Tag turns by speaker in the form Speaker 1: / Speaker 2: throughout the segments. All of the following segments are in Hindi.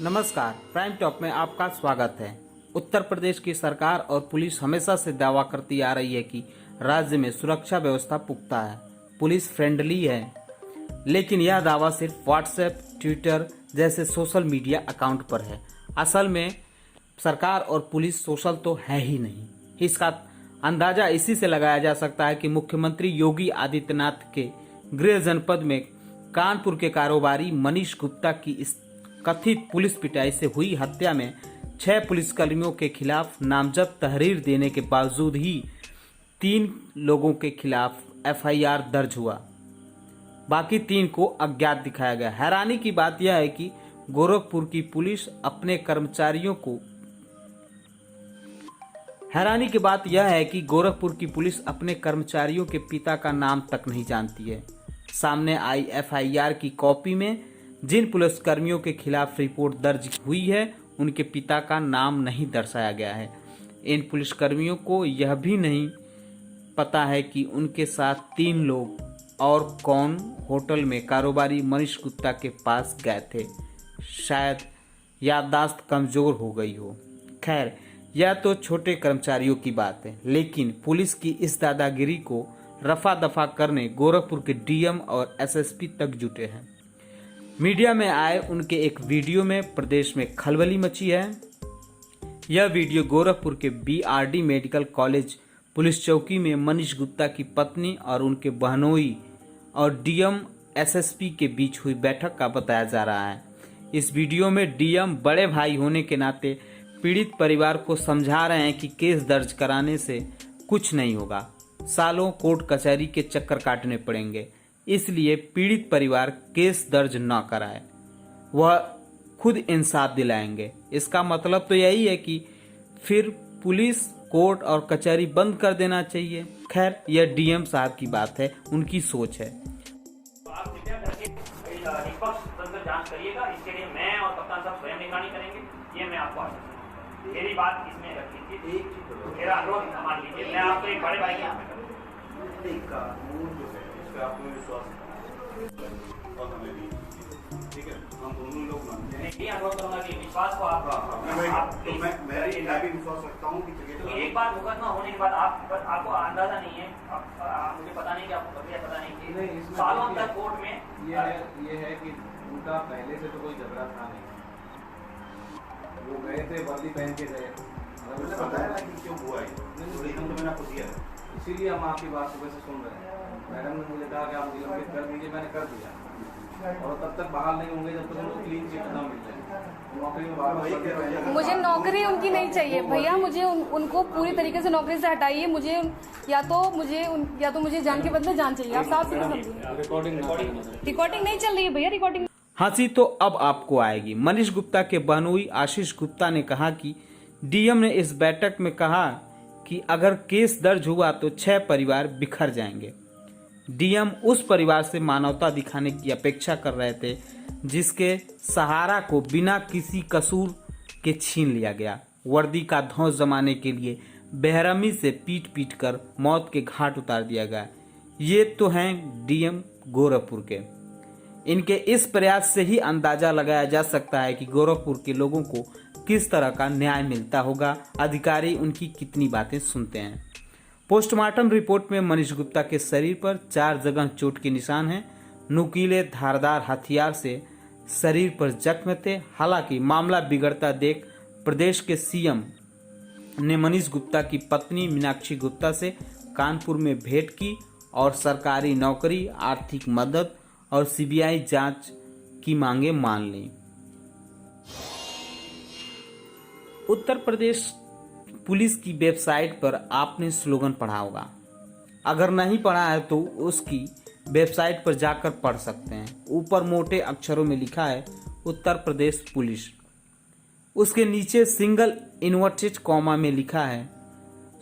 Speaker 1: नमस्कार, प्राइम टॉप में आपका स्वागत है। उत्तर प्रदेश की सरकार और पुलिस हमेशा से दावा करती आ रही है कि राज्य में सुरक्षा व्यवस्था पुख्ता है, पुलिस फ्रेंडली है। लेकिन यह दावा सिर्फ व्हाट्सएप, ट्विटर जैसे सोशल मीडिया अकाउंट पर है। असल में सरकार और पुलिस सोशल तो है ही नहीं। इसका अंदाजा इसी से लगाया जा सकता है कि मुख्यमंत्री योगी आदित्यनाथ के गृह जनपद में कानपुर के कारोबारी मनीष गुप्ता की इस कथित पुलिस पिटाई से हुई हत्या में 6 पुलिसकर्मियों के खिलाफ नामजद तहरीर देने के बावजूद ही 3 लोगों के खिलाफ एफआईआर दर्ज हुआ, बाकी 3 को अज्ञात दिखाया गया। हैरानी की बात यह है कि गोरखपुर की पुलिस अपने कर्मचारियों के पिता का नाम तक नहीं जानती है। सामने आई एफआईआर की कॉपी में जिन पुलिसकर्मियों के खिलाफ रिपोर्ट दर्ज हुई है उनके पिता का नाम नहीं दर्शाया गया है। इन पुलिसकर्मियों को यह भी नहीं पता है कि उनके साथ 3 लोग और कौन होटल में कारोबारी मनीष गुप्ता के पास गए थे। शायद याददाश्त कमजोर हो गई हो। खैर, यह तो छोटे कर्मचारियों की बात है, लेकिन पुलिस की इस दादागिरी को रफा दफा करने गोरखपुर के डीएम और एसएसपी तक जुटे हैं। मीडिया में आए उनके एक वीडियो में प्रदेश में खलबली मची है। यह वीडियो गोरखपुर के बीआरडी मेडिकल कॉलेज पुलिस चौकी में मनीष गुप्ता की पत्नी और उनके बहनोई और डीएम एसएसपी के बीच हुई बैठक का बताया जा रहा है। इस वीडियो में डीएम बड़े भाई होने के नाते पीड़ित परिवार को समझा रहे हैं कि केस दर्ज कराने से कुछ नहीं होगा, सालों कोर्ट कचहरी के चक्कर काटने पड़ेंगे, इसलिए पीड़ित परिवार केस दर्ज न कराए, वह खुद इंसाफ दिलाएंगे। इसका मतलब तो यही है कि फिर पुलिस, कोर्ट और कचहरी बंद कर देना चाहिए। खैर, यह डीएम साहब की बात है, उनकी सोच है।
Speaker 2: तो आप कृपया करके निष्पक्ष तंत्र जांच करिएगा। इसके लिए मैं और कप्तान साहब स्वयं निगरानी करेंगे, ये मैं आपको आश्वस्त। मेरी बात इसमें रख लीजिए, मेरा अनुरोध मान लीजिए। मैं आपको एक बड़े भाई के नाम पे
Speaker 3: आपको विश्वास और हमें भी, ठीक है, हम दोनों लोग मानते हैं।
Speaker 2: नहीं, अनुरोध करूंगा कि विश्वास को आप
Speaker 3: मैं भी विश्वास रखता हूँ कि
Speaker 2: एक बार मुकदमा होने के बाद आपको अंदाजा नहीं है, मुझे पता नहीं कि आपको पता नहीं कि सालों तक कोर्ट में
Speaker 4: ये है कि उनका पहले से तो कोई झगड़ा था नहीं, वो गए थे वर्दी पहन के गए,
Speaker 3: मुझे बताया ना कि क्यों हुआ है, तो मैंने आपको दिया है,
Speaker 4: इसीलिए हम आपकी बात सुबह से सुन रहे हैं। मैडम ने मुझे कहा कि आप निलंबित कर दीजिए, मैंने कर दिया, और तब तक बहाल नहीं होंगे जब तक उनको क्लीन चिट ना मिल जाए। नौकरी में बार
Speaker 5: मुझे नौकरी उनकी नहीं चाहिए भैया, मुझे उनको पूरी तरीके से नौकरी से हटाइए। मुझे या तो मुझे जान के बदले जान चाहिए। आप साफ सीधे समझिए। रिकॉर्डिंग नहीं चल रही है भैया, रिकॉर्डिंग।
Speaker 1: हंसी तो अब आपको आएगी। मनीष गुप्ता के बहनोई आशीष गुप्ता ने कहा कि डीएम ने इस बैठक में कहा कि अगर केस दर्ज हुआ तो 6 परिवार बिखर जाएंगे। डीएम उस परिवार से मानवता दिखाने की अपेक्षा कर रहे थे जिसके सहारा को बिना किसी कसूर के छीन लिया गया। वर्दी का धौंस जमाने के लिए बेरहमी से पीट कर मौत के घाट उतार दिया गया। ये तो हैं डीएम गोरखपुर के। इनके इस प्रयास से ही अंदाजा लगाया जा सकता है कि गोरखपुर के लोगों को किस तरह का न्याय मिलता होगा, अधिकारी उनकी कितनी बातें सुनते हैं। पोस्टमार्टम रिपोर्ट में मनीष गुप्ता के शरीर पर 4 जगह चोट के निशान हैं। नुकीले धारदार हथियार से शरीर पर जख्म थे। हालांकि मामला बिगड़ता देख प्रदेश के सीएम ने मनीष गुप्ता की पत्नी मीनाक्षी गुप्ता से कानपुर में भेंट की और सरकारी नौकरी, आर्थिक मदद और सीबीआई जांच की मांगे मान ली। उत्तर प्रदेश पुलिस की वेबसाइट पर आपने स्लोगन पढ़ा होगा। अगर नहीं पढ़ा है तो उसकी वेबसाइट पर जाकर पढ़ सकते हैं। ऊपर मोटे अक्षरों में लिखा है उत्तर प्रदेश पुलिस। उसके नीचे सिंगल इन्वर्टेड कॉमा में लिखा है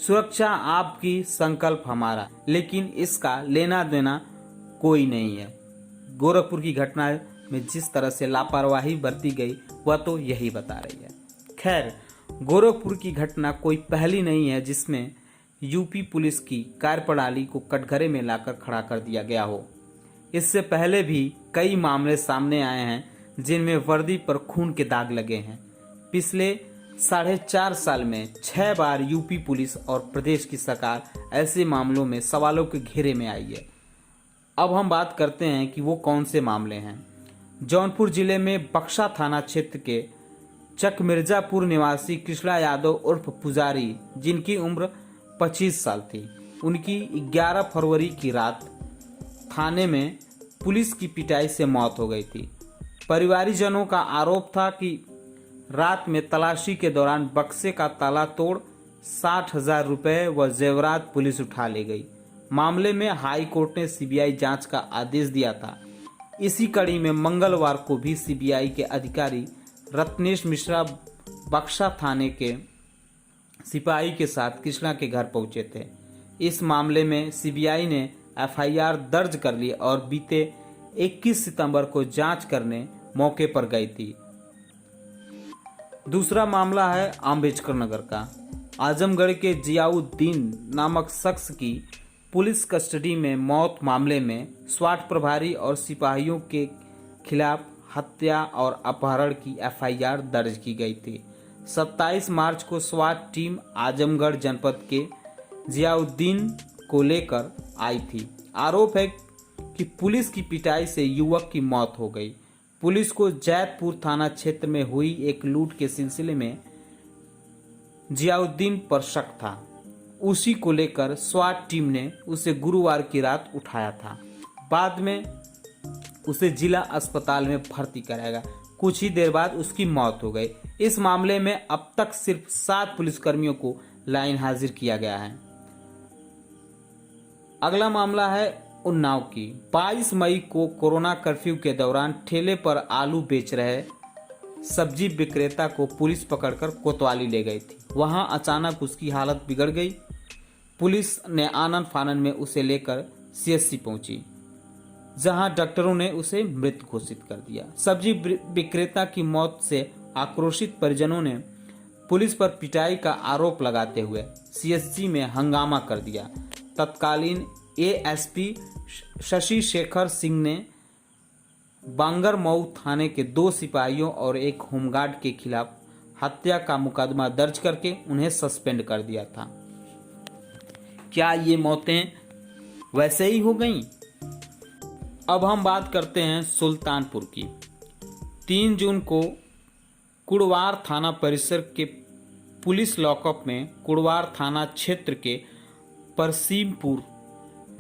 Speaker 1: सुरक्षा आपकी, संकल्प हमारा। लेकिन इसका लेना देना कोई नहीं है। गोरखपुर की घटना में जिस तरह से लापरवाही बरती गई वह तो यही बता रही है। खैर, गोरखपुर की घटना कोई पहली नहीं है जिसमें यूपी पुलिस की कार्यप्रणाली को कटघरे में लाकर खड़ा कर दिया गया हो। इससे पहले भी कई मामले सामने आए हैं जिनमें वर्दी पर खून के दाग लगे हैं। पिछले 4.5 साल में 6 बार यूपी पुलिस और प्रदेश की सरकार ऐसे मामलों में सवालों के घेरे में आई है। अब हम बात करते हैं कि वो कौन से मामले हैं। जौनपुर जिले में बक्सा थाना क्षेत्र के चक मिर्जापुर निवासी कृष्णा यादव उर्फ पुजारी, जिनकी उम्र 25 साल थी, उनकी 11 फरवरी की रात थाने में पुलिस की पिटाई से मौत हो गई थी। परिवारजनों का आरोप था कि रात में तलाशी के दौरान बक्से का ताला तोड़ 60,000 रुपये व जेवरात पुलिस उठा ले गई। मामले में हाई कोर्ट ने सीबीआई जांच का आदेश दिया था। इसी कड़ी में मंगलवार को भी सीबीआई के अधिकारी रत्नेश मिश्रा बक्सा थाने के सिपाही के साथ कृष्णा के घर पहुंचे थे। इस मामले में सीबीआई ने एफआईआर दर्ज कर ली और बीते 21 सितंबर को जांच करने मौके पर गई थी। दूसरा मामला है अम्बेडकर नगर का। आजमगढ़ के जियाउद्दीन नामक शख्स की पुलिस कस्टडी में मौत मामले में स्वाट प्रभारी और सिपाहियों के खिलाफ हत्या और अपहरण की एफआईआर दर्ज की गई थी। 27 मार्च को स्वाट टीम आजमगढ़ जनपद के जियाउद्दीन को लेकर आई थी। आरोप है कि पुलिस की पिटाई से युवक की मौत हो गई। पुलिस को जैतपुर थाना क्षेत्र में हुई एक लूट के सिलसिले में जियाउद्दीन पर शक था। उसी को लेकर स्वाट टीम ने उसे गुरुवार की रात उठाया था। बाद में उसे जिला अस्पताल में भर्ती कराया गया। कुछ ही देर बाद उसकी मौत हो गई। इस मामले में अब तक सिर्फ 7 पुलिसकर्मियों को लाइन हाजिर किया गया है। अगला मामला है उन्नाव की। 22 मई को कोरोना कर्फ्यू के दौरान ठेले पर आलू बेच रहे सब्जी विक्रेता को पुलिस पकड़कर कोतवाली ले गई थी। वहां अचानक उसकी हालत बिगड़ गई। पुलिस ने आनन फानन में उसे लेकर सीएचसी पहुंची, जहां डॉक्टरों ने उसे मृत घोषित कर दिया। सब्जी विक्रेता की मौत से आक्रोशित परिजनों ने पुलिस पर पिटाई का आरोप लगाते हुए सीएचसी में हंगामा कर दिया। तत्कालीन एएसपी शशि शेखर सिंह ने बांगरमऊ थाने के 2 सिपाहियों और एक होमगार्ड के खिलाफ हत्या का मुकदमा दर्ज करके उन्हें सस्पेंड कर दिया था। क्या ये मौतें वैसे ही हो गईं? अब हम बात करते हैं सुल्तानपुर की। 3 जून को कुड़वार थाना परिसर के पुलिस लॉकअप में कुड़वार थाना क्षेत्र के परसीमपुर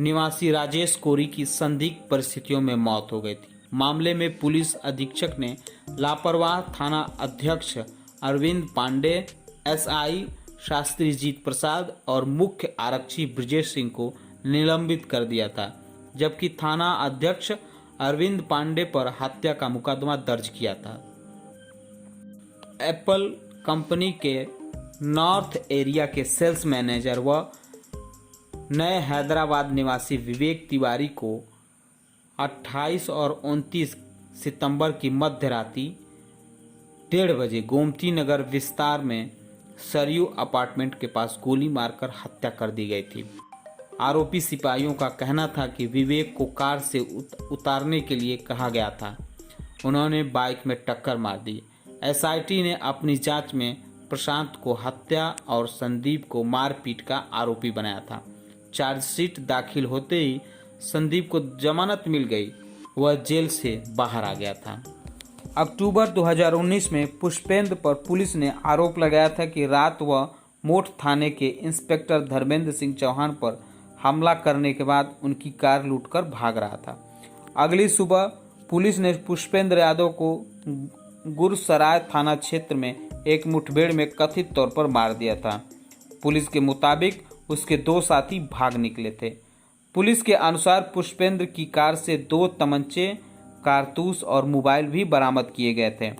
Speaker 1: निवासी राजेश कोरी की संदिग्ध परिस्थितियों में मौत हो गई थी। मामले में पुलिस अधीक्षक ने लापरवाह थाना अध्यक्ष अरविंद पांडे, एसआई शास्त्री जीत प्रसाद और मुख्य आरक्षी ब्रजेश सिंह को निलंबित कर दिया था, जबकि थाना अध्यक्ष अरविंद पांडे पर हत्या का मुकदमा दर्ज किया था। एप्पल कंपनी के नॉर्थ एरिया के सेल्स मैनेजर व नए हैदराबाद निवासी विवेक तिवारी को 28 और 29 सितंबर की मध्य रात्रि 1:30 बजे गोमती नगर विस्तार में सरयू अपार्टमेंट के पास गोली मारकर हत्या कर दी गई थी। आरोपी सिपाहियों का कहना था कि विवेक को कार से उतारने के लिए कहा गया था। उन्होंने बाइक में टक्कर मार दी। एसआईटी ने अपनी जांच में प्रशांत को हत्या और संदीप को मारपीट का आरोपी बनाया था। चार्जशीट दाखिल होते ही संदीप को जमानत मिल गई। वह जेल से बाहर आ गया था। अक्टूबर 2019 में पुष्पेंद्र पर पुलिस ने आरोप लगाया था कि रात वह मोठ थाने के इंस्पेक्टर धर्मेंद्र सिंह चौहान पर हमला करने के बाद उनकी कार लूटकर भाग रहा था। अगली सुबह पुलिस ने पुष्पेंद्र यादव को गुरसराय थाना क्षेत्र में एक मुठभेड़ में कथित तौर पर मार दिया था। पुलिस के मुताबिक उसके 2 साथी भाग निकले थे। पुलिस के अनुसार पुष्पेंद्र की कार से 2 तमंचे, कारतूस और मोबाइल भी बरामद किए गए थे।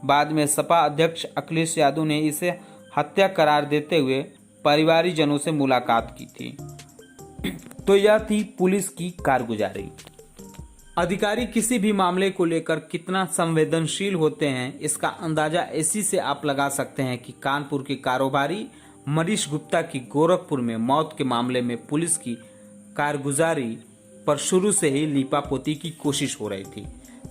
Speaker 1: बाद में सपा अध्यक्ष अखिलेश यादव ने इसे हत्या करार देते हुए परिवारजनों से मुलाकात की थी। तो यह थी पुलिस की कारगुजारी। अधिकारी किसी भी मामले को लेकर कितना संवेदनशील होते हैं, इसका अंदाजा इसी से आप लगा सकते हैं कि कानपुर के कारोबारी मनीष गुप्ता की गोरखपुर में मौत के मामले में पुलिस की कारगुजारी पर शुरू से ही लीपापोती की कोशिश हो रही थी।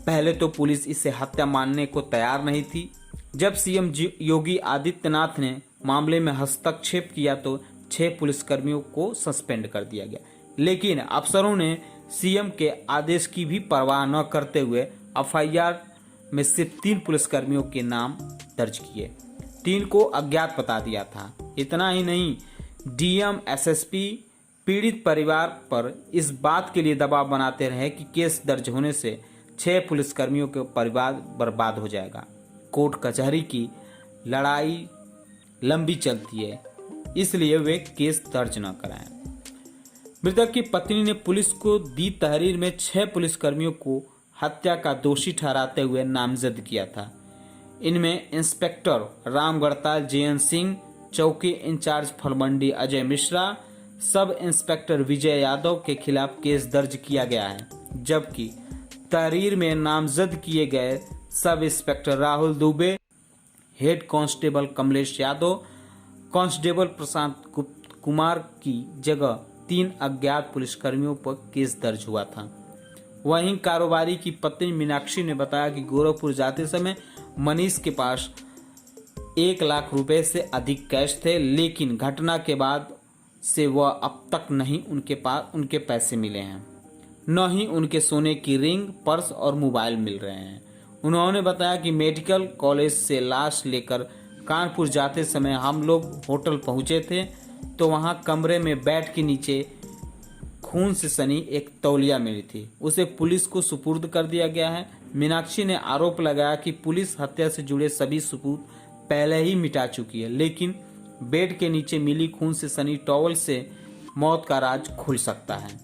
Speaker 1: पहले तो पुलिस इसे हत्या मानने को तैयार नहीं थी। जब सीएम योगी आदित्यनाथ ने मामले में हस्तक्षेप किया तो 6 पुलिसकर्मियों को सस्पेंड कर दिया गया, लेकिन अफसरों ने सीएम के आदेश की भी परवाह न करते हुए एफआईआर में सिर्फ 3 पुलिसकर्मियों के नाम दर्ज किए, 3 को अज्ञात बता दिया था। इतना ही नहीं, डीएम एसएसपी पीड़ित परिवार पर इस बात के लिए दबाव बनाते रहे कि केस दर्ज होने से 6 पुलिसकर्मियों के परिवार बर्बाद हो जाएगा। कोर्ट कचहरी की लड़ाई लंबी चलती है, इसलिए वे केस दर्ज न कराएं। मृतक की पत्नी ने पुलिस को दी तहरीर में 6 पुलिसकर्मियों को हत्या का दोषी ठहराते हुए नामजद किया था। इनमें इंस्पेक्टर राम गढ़ताल जेएन सिंह, चौकी in charge फलमंडी Ajay Mishra, sub inspector Vijay Yadav के खिलाफ केस दर्ज किया गया है, जबकि तहरीर में नामजद किए गए sub inspector Rahul Dubey, head constable Kamlesh Yadav, constable Prashant Kumar की जगह 3 अज्ञात पुलिसकर्मियों पर केस दर्ज हुआ था। वहीं कारोबारी की पत्नी मीनाक्षी ने बताया कि गोरखपुर जाते समय मनीष के पास 1 लाख रुपए से अधिक कैश थे, लेकिन घटना के बाद से वह अब तक नहीं उनके पैसे मिले हैं, न ही उनके सोने की रिंग, पर्स और मोबाइल मिल रहे हैं। उन्होंने बताया कि मेडिकल कॉलेज से लाश लेकर कानपुर जाते समय हम लोग होटल पहुंचे थे तो वहां कमरे में बेड के नीचे खून से सनी एक तौलिया मिली थी, उसे पुलिस को सुपुर्द कर दिया गया है। मीनाक्षी ने आरोप लगाया कि पुलिस हत्या से जुड़े सभी सबूत पहले ही मिटा चुकी है, लेकिन बेड के नीचे मिली खून से सनी टॉवल से मौत का राज खुल सकता है।